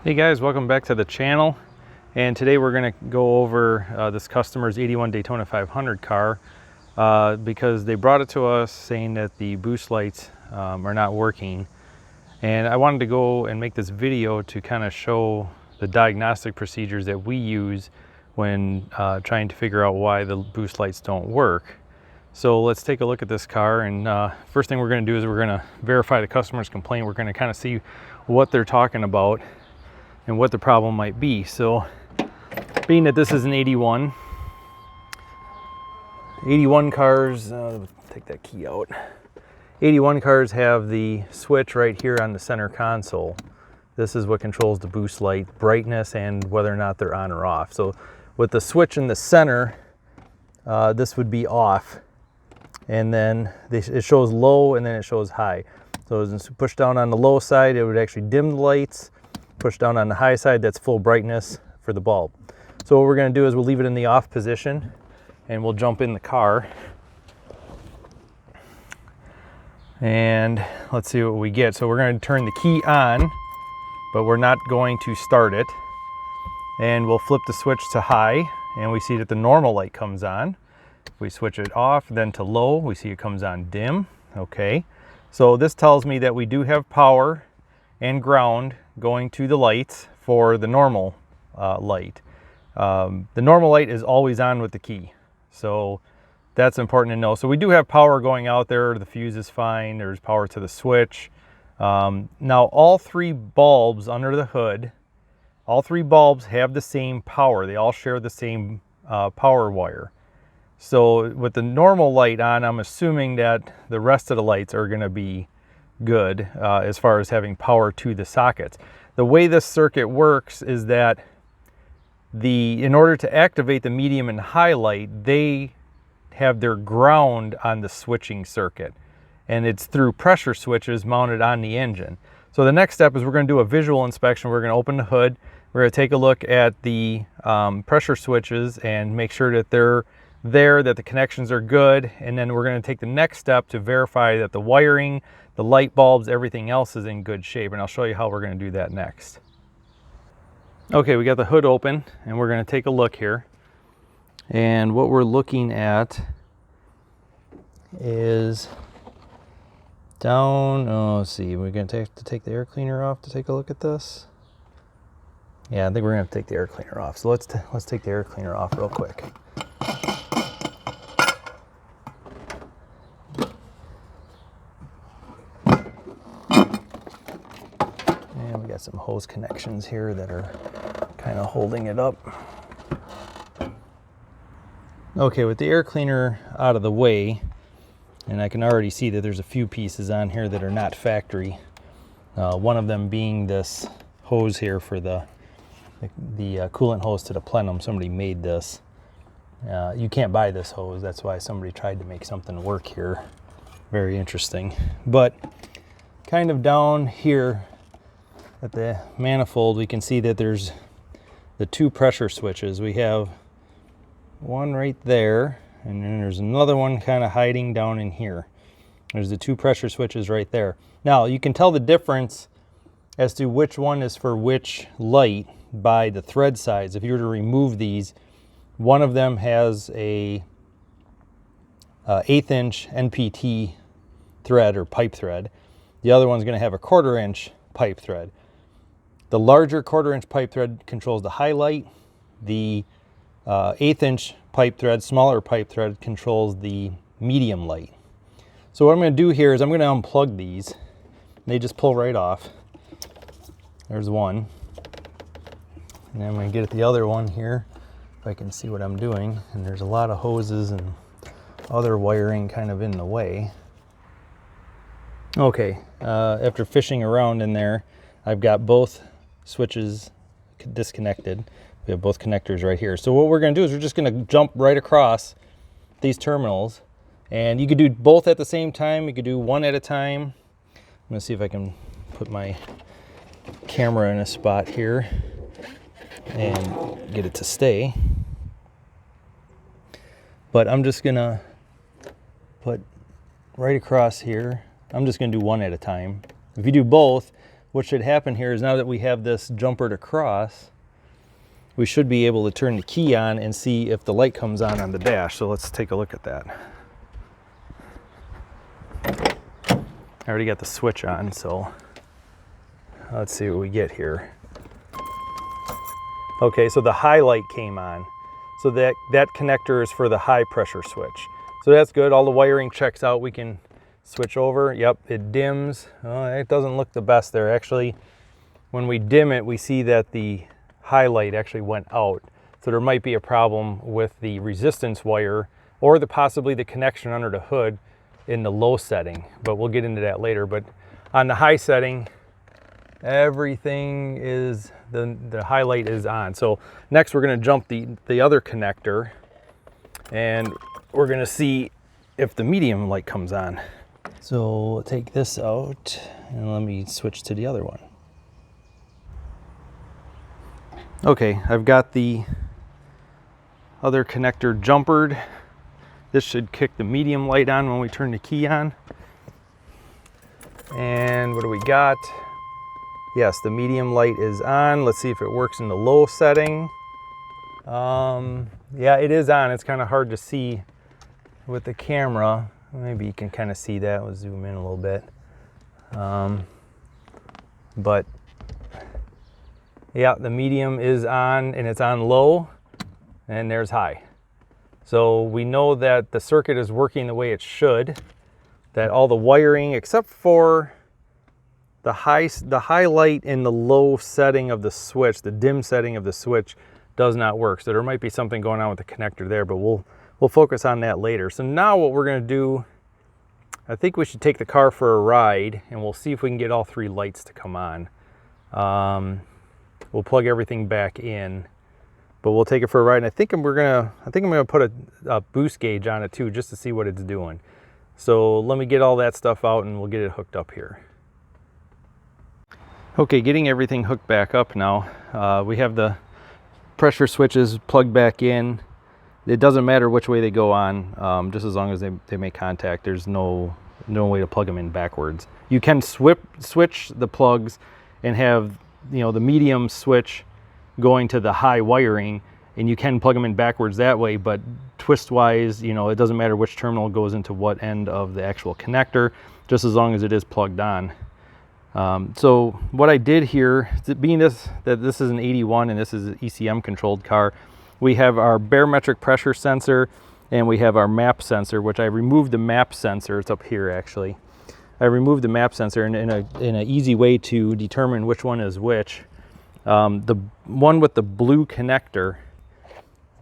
Hey guys, welcome back to the channel. And today we're going to go over this customer's 81 Daytona 500 car because they brought it to us saying that the boost lights are not working. And I wanted to go and make this video to kind of show the diagnostic procedures that we use when trying to figure out why the boost lights don't work. So let's take a look at this car, and first thing we're going to do is we're going to verify the customer's complaint. We're going to kind of see what they're talking about and what the problem might be. So being that this is an 81 cars, take that key out. 81 cars have the switch right here on the center console. This is what controls the boost light brightness and whether or not they're on or off. So with the switch in the center, this would be off, and then it shows low and then it shows high. So as you push down on the low side, it would actually dim the lights. Push down on the high side, that's full brightness for the bulb. So what we're going to do is we'll leave it in the off position and we'll jump in the car. And let's see what we get. So we're going to turn the key on, but we're not going to start it. And we'll flip the switch to high and we see that the normal light comes on. If we switch it off, then to low, we see it comes on dim. Okay. So this tells me that we do have power and ground going to the lights for the normal light. The normal light is always on with the key, so that's important to know. So we do have power going out there. The fuse is fine. There's power to the switch. Now all three bulbs under the hood, all three bulbs have the same power. They all share the same power wire. So with the normal light on, I'm assuming that the rest of the lights are going to be good as far as having power to the sockets. The way this circuit works is that in order to activate the medium and high light, they have their ground on the switching circuit, and it's through pressure switches mounted on the engine. So the next step is we're going to do a visual inspection. We're going to open the hood. We're going to take a look at the pressure switches and make sure that they're there, that the connections are good, and then we're going to take the next step to verify that the wiring, the light bulbs, everything else is in good shape, and I'll show you how we're going to do that next. Okay, we got the hood open and we're going to take a look here, and what we're looking at is down, let's see, we're going to take the air cleaner off to take a look at this. Yeah, I think we're going to have to take the air cleaner off, so let's take the air cleaner off real quick. Some hose connections here that are kind of holding it up. Okay, with the air cleaner out of the way, and I can already see that there's a few pieces on here that are not factory. One of them being this hose here for the coolant hose to the plenum. Somebody made this. You can't buy this hose. That's why somebody tried to make something work here. Very interesting. But kind of down here at the manifold, we can see that there's the two pressure switches. We have one right there, and then there's another one kind of hiding down in here. There's the two pressure switches right there. Now you can tell the difference as to which one is for which light by the thread size. If you were to remove these, one of them has a 1/8 inch NPT thread or pipe thread. The other one's going to have a 1/4 inch pipe thread. The larger 1/4 inch pipe thread controls the high light. The 1/8 inch pipe thread, smaller pipe thread, controls the medium light. So what I'm going to do here is I'm going to unplug these. They just pull right off. There's one. And then I'm going to get at the other one here, if I can see what I'm doing. And there's a lot of hoses and other wiring kind of in the way. Okay, after fishing around in there, I've got both switches disconnected. We have both connectors right here. So what we're going to do is we're just going to jump right across these terminals, and you could do both at the same time. You could do one at a time. I'm going to see if I can put my camera in a spot here and get it to stay. But I'm just going to put right across here. I'm just going to do one at a time. If you do both, what should happen here is now that we have this jumpered across, we should be able to turn the key on and see if the light comes on the dash. So let's take a look at that. I already got the switch on, so let's see what we get here. Okay, so the high light came on. So that connector is for the high pressure switch. So that's good, all the wiring checks out. We can switch over. Yep, it dims. Oh, it doesn't look the best there. Actually, when we dim it, we see that the highlight actually went out. So there might be a problem with the resistance wire or possibly the connection under the hood in the low setting, but we'll get into that later. But on the high setting, everything is, the highlight is on. So next we're going to jump the other connector, and we're going to see if the medium light comes on. So we'll take this out and let me switch to the other one. Okay, I've got the other connector jumpered. This should kick the medium light on when we turn the key on. And what do we got? Yes, the medium light is on. Let's see if it works in the low setting. Yeah, it is on. It's kind of hard to see with the camera. Maybe you can kind of see that. We'll zoom in a little bit. But yeah, the medium is on, and it's on low, and there's high. So we know that the circuit is working the way it should, that all the wiring, except for the high light in the low setting of the switch, the dim setting of the switch, does not work. So there might be something going on with the connector there, but we'll focus on that later. So now what we're going to do, I think we should take the car for a ride, and we'll see if we can get all three lights to come on. We'll plug everything back in, but we'll take it for a ride. And I think I'm gonna put a boost gauge on it too, just to see what it's doing. So let me get all that stuff out, and we'll get it hooked up here. Okay, getting everything hooked back up now. We have the pressure switches plugged back in. It doesn't matter which way they go on, just as long as they make contact. There's no way to plug them in backwards. You can switch the plugs and have, you know, the medium switch going to the high wiring, and you can plug them in backwards that way, but twist wise, you know, it doesn't matter which terminal goes into what end of the actual connector, just as long as it is plugged on. So what I did here, being that this is an 81 and this is an ECM controlled car, we have our barometric pressure sensor and we have our map sensor, which I removed the map sensor. It's up here actually. I removed the map sensor, and in an easy way to determine which one is which. The one with the blue connector,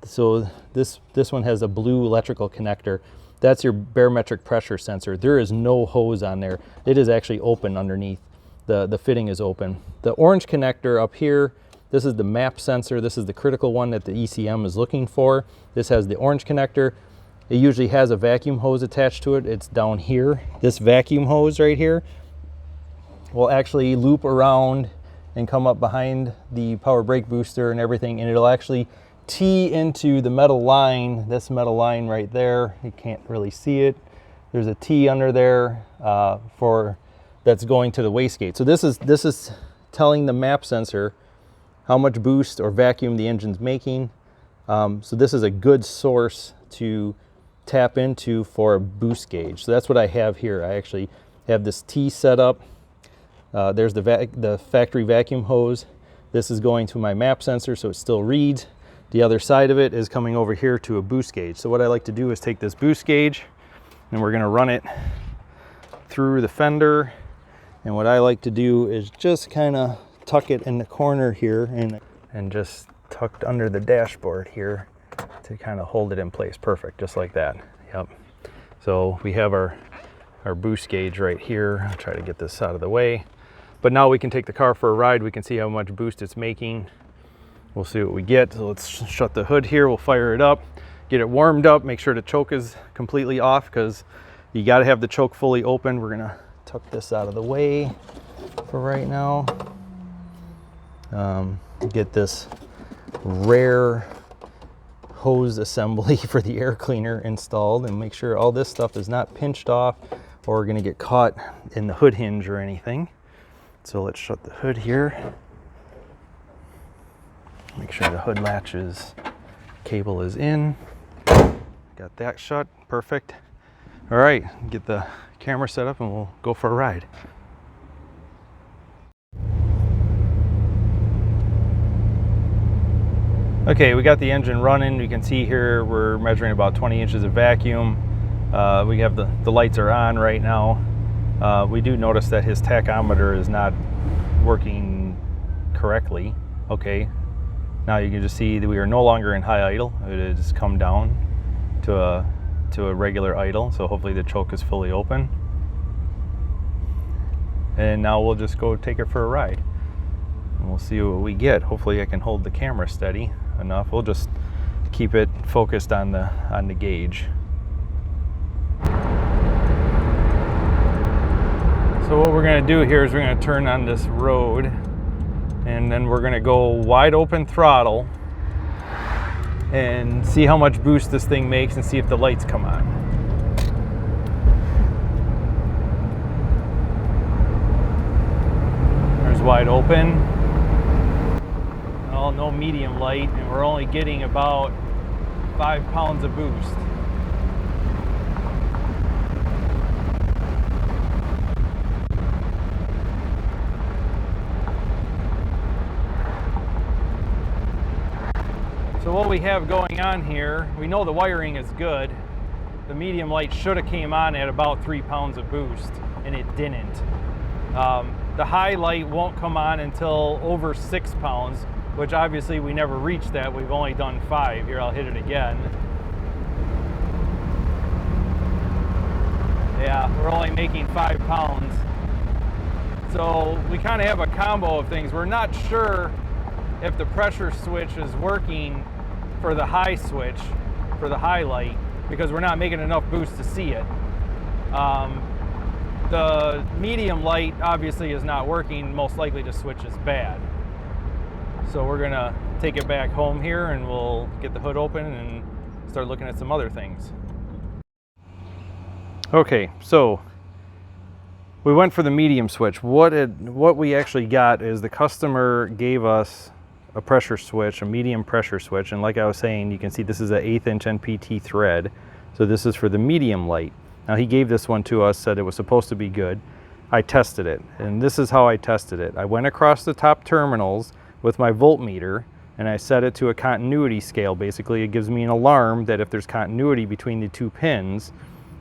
so this one has a blue electrical connector. That's your barometric pressure sensor. There is no hose on there. It is actually open underneath. The fitting is open. The orange connector up here, this is the map sensor. This is the critical one that the ECM is looking for. This has the orange connector. It usually has a vacuum hose attached to it. It's down here. This vacuum hose right here will actually loop around and come up behind the power brake booster and everything, and it'll actually tee into the metal line, this metal line right there. You can't really see it. There's a T under there that's going to the wastegate. So this is telling the map sensor how much boost or vacuum the engine's making. So this is a good source to tap into for a boost gauge. So that's what I have here. I actually have this T set up. There's the factory vacuum hose. This is going to my map sensor, so it still reads. The other side of it is coming over here to a boost gauge. So what I like to do is take this boost gauge, and we're gonna run it through the fender. And what I like to do is just kind of tuck it in the corner here and just tucked under the dashboard here to kind of hold it in place. Perfect, just like that. Yep. So we have our boost gauge right here. I'll try to get this out of the way. But now we can take the car for a ride. We can see how much boost it's making. We'll see what we get. So let's shut the hood here. We'll fire it up, get it warmed up, make sure the choke is completely off, because you got to have the choke fully open. We're gonna tuck this out of the way for right now. Get this rare hose assembly for the air cleaner installed, and make sure all this stuff is not pinched off or going to get caught in the hood hinge or anything. So let's shut the hood here. Make sure the hood latches cable is in. Got that shut, perfect. All right, get the camera set up and we'll go for a ride. Okay, we got the engine running. You can see here we're measuring about 20 inches of vacuum. We have the lights are on right now. We do notice that his tachometer is not working correctly. Okay, now you can just see that we are no longer in high idle. It has come down to a regular idle, so hopefully the choke is fully open. And now we'll just go take it for a ride. And we'll see what we get. Hopefully I can hold the camera steady enough. We'll just keep it focused on the gauge. So what we're going to do here is we're going to turn on this road, and then we're going to go wide open throttle and see how much boost this thing makes and see if the lights come on. There's wide open. Well, no medium light, and we're only getting about 5 pounds of boost. So what we have going on here, we know the wiring is good. The medium light should have came on at about 3 pounds of boost, and it didn't. The high light won't come on until over 6 pounds, which obviously we never reached that. We've only done 5. Here, I'll hit it again. Yeah, we're only making 5 pounds. So we kind of have a combo of things. We're not sure if the pressure switch is working for the high switch, for the high light, because we're not making enough boost to see it. The medium light obviously is not working. Most likely the switch is bad. So we're gonna take it back home here and we'll get the hood open and start looking at some other things. Okay, so we went for the medium switch. What we actually got is the customer gave us a pressure switch, a medium pressure switch, and like I was saying, you can see this is an 1/8 inch NPT thread. So this is for the medium light. Now he gave this one to us, said it was supposed to be good. I tested it, and this is how I tested it. I went across the top terminals with my voltmeter, and I set it to a continuity scale. Basically, it gives me an alarm that if there's continuity between the 2 pins,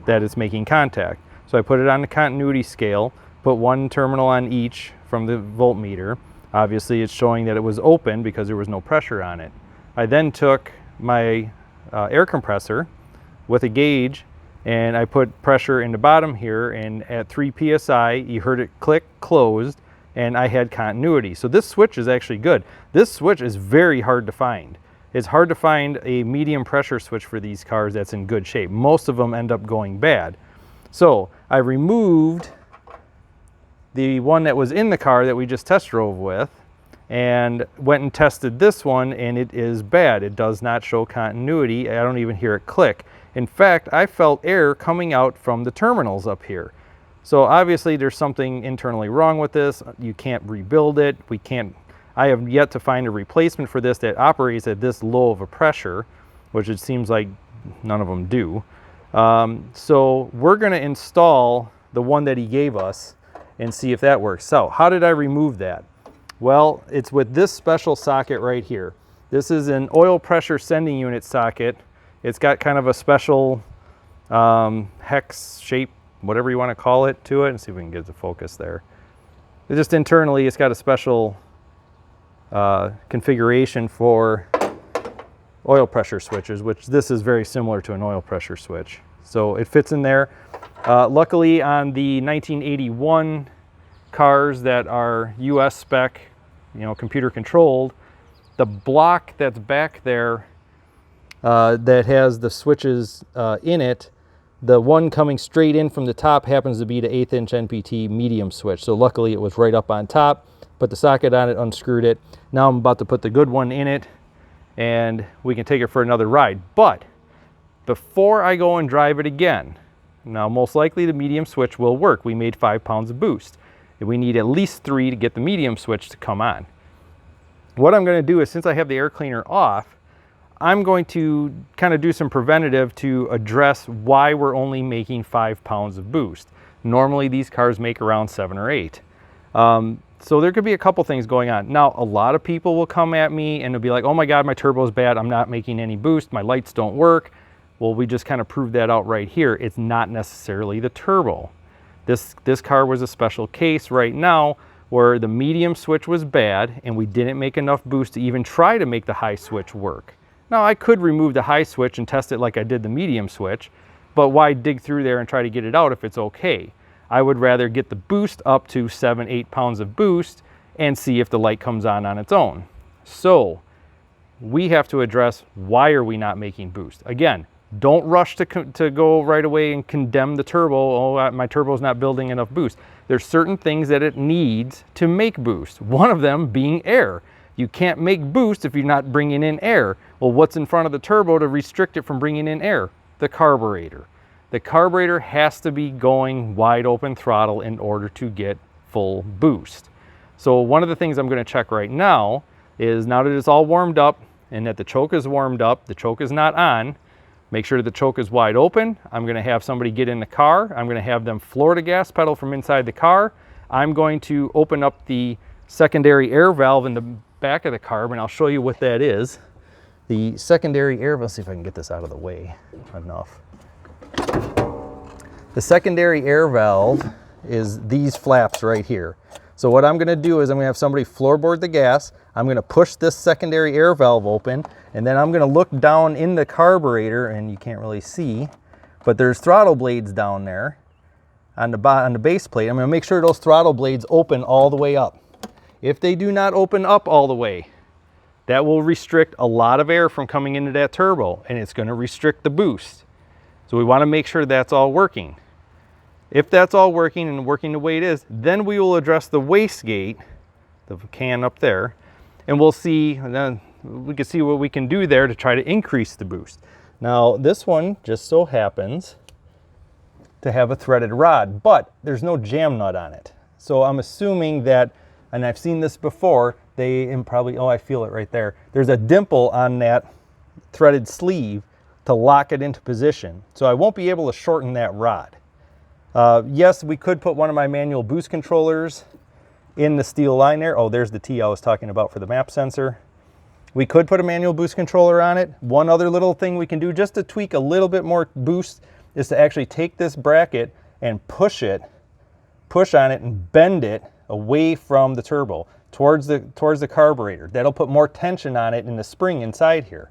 that it's making contact. So I put it on the continuity scale, put 1 terminal on each from the voltmeter. Obviously, it's showing that it was open because there was no pressure on it. I then took my air compressor with a gauge, and I put pressure in the bottom here, and at 3 psi, you heard it click, closed, and I had continuity. So this switch is actually good. This switch is very hard to find. It's hard to find a medium pressure switch for these cars that's in good shape. Most of them end up going bad. So I removed the one that was in the car that we just test drove with and went and tested this one, and it is bad. It does not show continuity. I don't even hear it click. In fact, I felt air coming out from the terminals up here. So obviously there's something internally wrong with this. You can't rebuild it. I have yet to find a replacement for this that operates at this low of a pressure, which it seems like none of them do. So we're gonna install the one that he gave us and see if that works. So how did I remove that? Well, it's with this special socket right here. This is an oil pressure sending unit socket. It's got kind of a special hex shape, whatever you want to call it, to it. And see if we can get the focus there. Just internally, it's got a special configuration for oil pressure switches, which this is very similar to an oil pressure switch. So it fits in there. Luckily, on the 1981 cars that are US spec, computer controlled, the block that's back there that has the switches in it, the one coming straight in from the top happens to be the 1/8 inch NPT medium switch. So luckily it was right up on top. Put the socket on it, unscrewed it. Now I'm about to put the good one in it, and we can take it for another ride. But before I go and drive it again, now most likely the medium switch will work. We made 5 pounds of boost. We need at least 3 to get the medium switch to come on. What I'm going to do is, since I have the air cleaner off, I'm going to kind of do some preventative to address why we're only making 5 pounds of boost. Normally these cars make around 7 or 8. So there could be a couple things going on. Now, a lot of people will come at me and they'll be like, oh my God, my turbo is bad. I'm not making any boost. My lights don't work. Well, we just kind of proved that out right here. It's not necessarily the turbo. This car was a special case right now where the medium switch was bad and we didn't make enough boost to even try to make the high switch work. Now, I could remove the high switch and test it like I did the medium switch, but why dig through there and try to get it out if it's okay? I would rather get the boost up to 7, 8 pounds of boost and see if the light comes on its own. So we have to address, why are we not making boost? Again, don't rush to go right away and condemn the turbo. Oh, my turbo's not building enough boost. There's certain things that it needs to make boost. One of them being air. You can't make boost if you're not bringing in air. Well, what's in front of the turbo to restrict it from bringing in air? The carburetor. The carburetor has to be going wide open throttle in order to get full boost. So one of the things I'm going to check right now is, now that it's all warmed up and that the choke is warmed up, the choke is not on, make sure the choke is wide open. I'm going to have somebody get in the car. I'm going to have them floor the gas pedal from inside the car. I'm going to open up the secondary air valve in the back of the carb, and I'll show you what that is. The secondary air valve, let's see if I can get this out of the way enough. The secondary air valve is these flaps right here. So what I'm going to do is I'm going to have somebody floorboard the gas. I'm going to push this secondary air valve open, and then I'm going to look down in the carburetor, and you can't really see, but there's throttle blades down there on the base plate. I'm going to make sure those throttle blades open all the way up. If they do not open up all the way, that will restrict a lot of air from coming into that turbo, and it's going to restrict the boost. So we want to make sure that's all working. If that's all working and working the way it is, then we will address the wastegate, the can up there, and we'll see, then we can see what we can do there to try to increase the boost. Now, this one just so happens to have a threaded rod, but there's no jam nut on it. So I'm assuming that, and I've seen this before, probably, oh, I feel it right there. There's a dimple on that threaded sleeve to lock it into position. So I won't be able to shorten that rod. Yes, we could put one of my manual boost controllers in the steel line there. Oh, there's the T I was talking about for the map sensor. We could put a manual boost controller on it. One other little thing we can do just to tweak a little bit more boost is to actually take this bracket and push on it and bend it away from the turbo towards the carburetor. That'll put more tension on it in the spring inside here.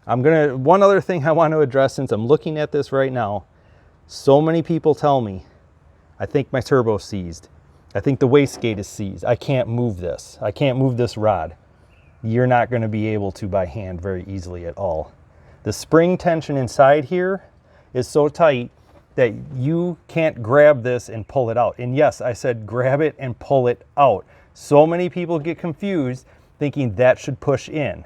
One other thing I want to address, since I'm looking at this right now, so many people tell me, I think my turbo's seized. I think the wastegate is seized. I can't move this. I can't move this rod. You're not going to be able to by hand very easily at all. The spring tension inside here is so tight that you can't grab this and pull it out. And yes, I said grab it and pull it out. So many people get confused thinking that should push in.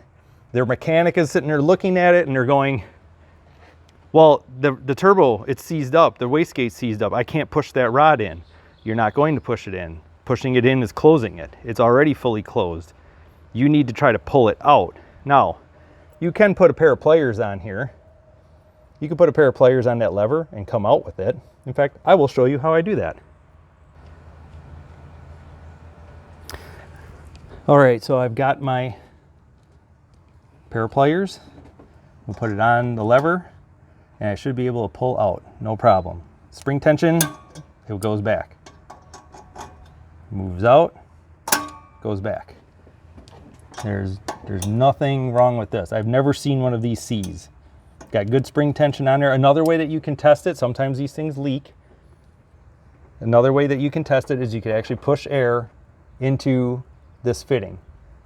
Their mechanic is sitting there looking at it and they're going, well, the turbo, it's seized up, the wastegate's seized up, I can't push that rod in. You're not going to push it in. Pushing it in is closing it. It's already fully closed. You need to try to pull it out. Now, you can put a pair of pliers on here. You can put a pair of pliers on that lever and come out with it. In fact, I will show you how I do that. All right, so I've got my pair of pliers. We'll put it on the lever and I should be able to pull out, no problem. Spring tension, it goes back. Moves out, goes back. There's nothing wrong with this. I've never seen one of these seize. Got good spring tension on there. Another way that you can test it, sometimes these things leak. Another way that you can test it is you can actually push air into this fitting.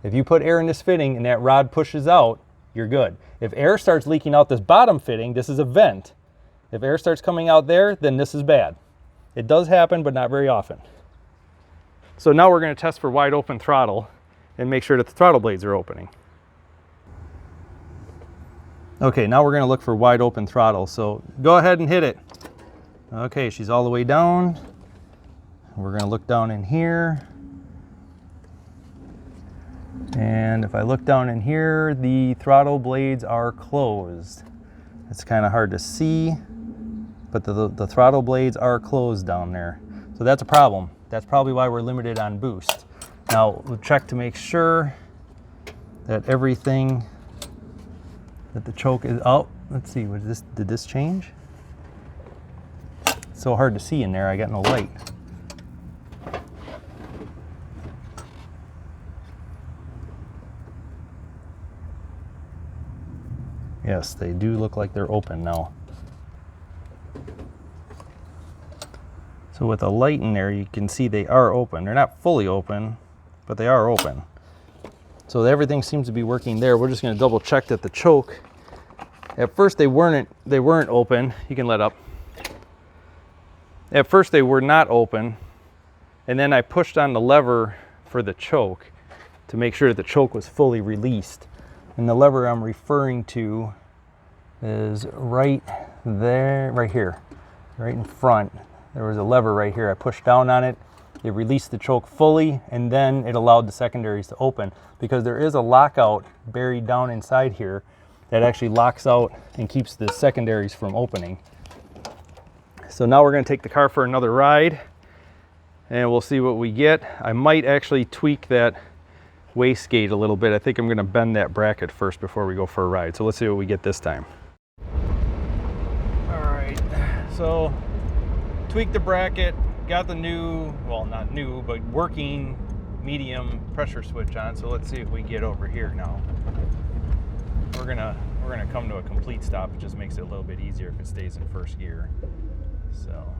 If you put air in this fitting and that rod pushes out, you're good. If air starts leaking out this bottom fitting, this is a vent. If air starts coming out there, then this is bad. It does happen, but not very often. So now we're going to test for wide open throttle and make sure that the throttle blades are opening. Okay, now we're going to look for wide open throttle. So go ahead and hit it. Okay, she's all the way down. We're gonna look down in here. And if I look down in here, the throttle blades are closed. It's kind of hard to see, but the throttle blades are closed down there. So that's a problem. That's probably why we're limited on boost. Now we'll check to make sure that everything, that the choke is out. Let's see, did this change? It's so hard to see in there, I got no light. Yes, they do look like they're open now. So with a light in there, you can see they are open. They're not fully open, but they are open. So everything seems to be working there. We're just going to double check that the choke, at first they weren't open. You can let up. At first they were not open, and then I pushed on the lever for the choke to make sure that the choke was fully released. And the lever I'm referring to is right there, right here, right in front. There was a lever right here. I pushed down on it. It released the choke fully, and then it allowed the secondaries to open, because there is a lockout buried down inside here that actually locks out and keeps the secondaries from opening. So now we're going to take the car for another ride, and we'll see what we get. I might actually tweak that wastegate a little bit. I think I'm going to bend that bracket first before we go for a ride. So let's see what we get this time. All right, so tweak the bracket, got the new, well, not new, but working medium pressure switch on. So let's see if we get over here now. We're gonna come to a complete stop. It just makes it a little bit easier if it stays in first gear. So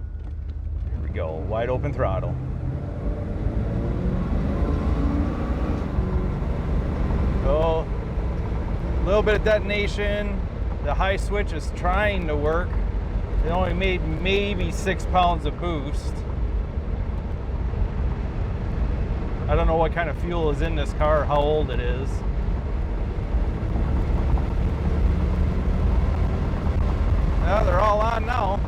here we go, wide open throttle. So a little bit of detonation. The high switch is trying to work. It only made maybe 6 pounds of boost. I don't know what kind of fuel is in this car, how old it is. Well, they're all on now.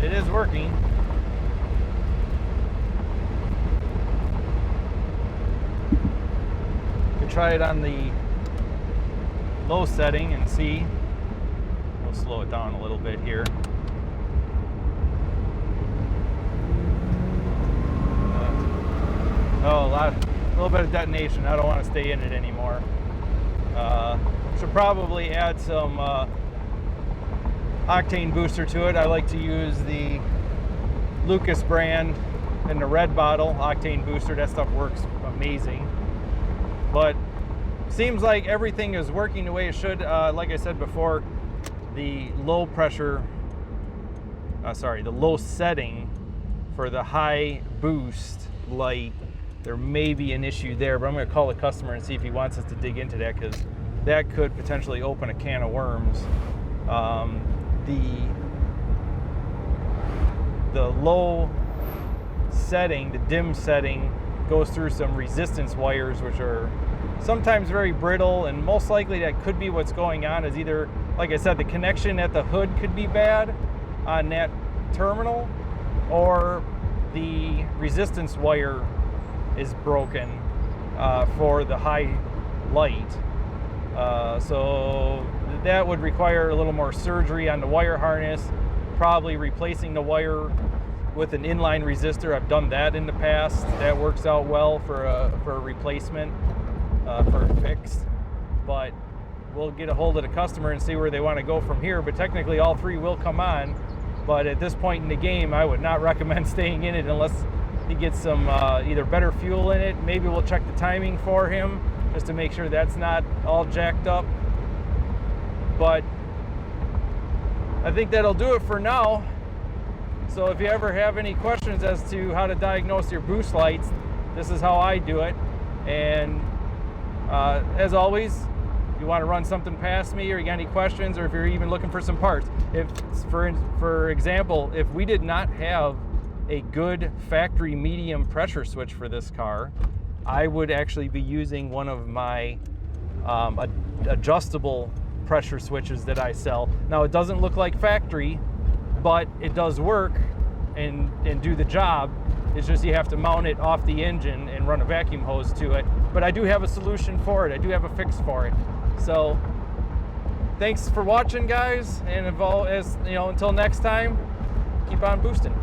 It is working. Could try it on the low setting and see. We'll slow it down a little bit here. A little bit of detonation. I don't want to stay in it anymore. Should probably add some octane booster to it. I like to use the Lucas brand in the red bottle, octane booster. That stuff works amazing. But seems like everything is working the way it should. Like I said before, the low pressure, the low setting for the high boost light, there may be an issue there, but I'm going to call the customer and see if he wants us to dig into that, because that could potentially open a can of worms. The low setting, the dim setting, goes through some resistance wires, which are sometimes very brittle, and most likely that could be what's going on. Is either, like I said, the connection at the hood could be bad on that terminal, or the resistance wire is broken for the high light. So that would require a little more surgery on the wire harness, probably replacing the wire with an inline resistor. I've done that in the past. That works out well for a replacement, for a fix. But we'll get a hold of the customer and see where they want to go from here. But technically all three will come on. But at this point in the game, I would not recommend staying in it unless he gets some either better fuel in it. Maybe we'll check the timing for him just to make sure that's not all jacked up. But I think that'll do it for now. So if you ever have any questions as to how to diagnose your boost lights, this is how I do it. And as always, if you want to run something past me, or you got any questions, or if you're even looking for some parts, if for example, if we did not have a good factory medium pressure switch for this car, I would actually be using one of my adjustable pressure switches that I sell. Now, it doesn't look like factory, but it does work, and do the job. It's just you have to mount it off the engine and run a vacuum hose to it. But I do have a solution for it. I do have a fix for it. So thanks for watching, guys, and as you know, until next time, keep on boosting.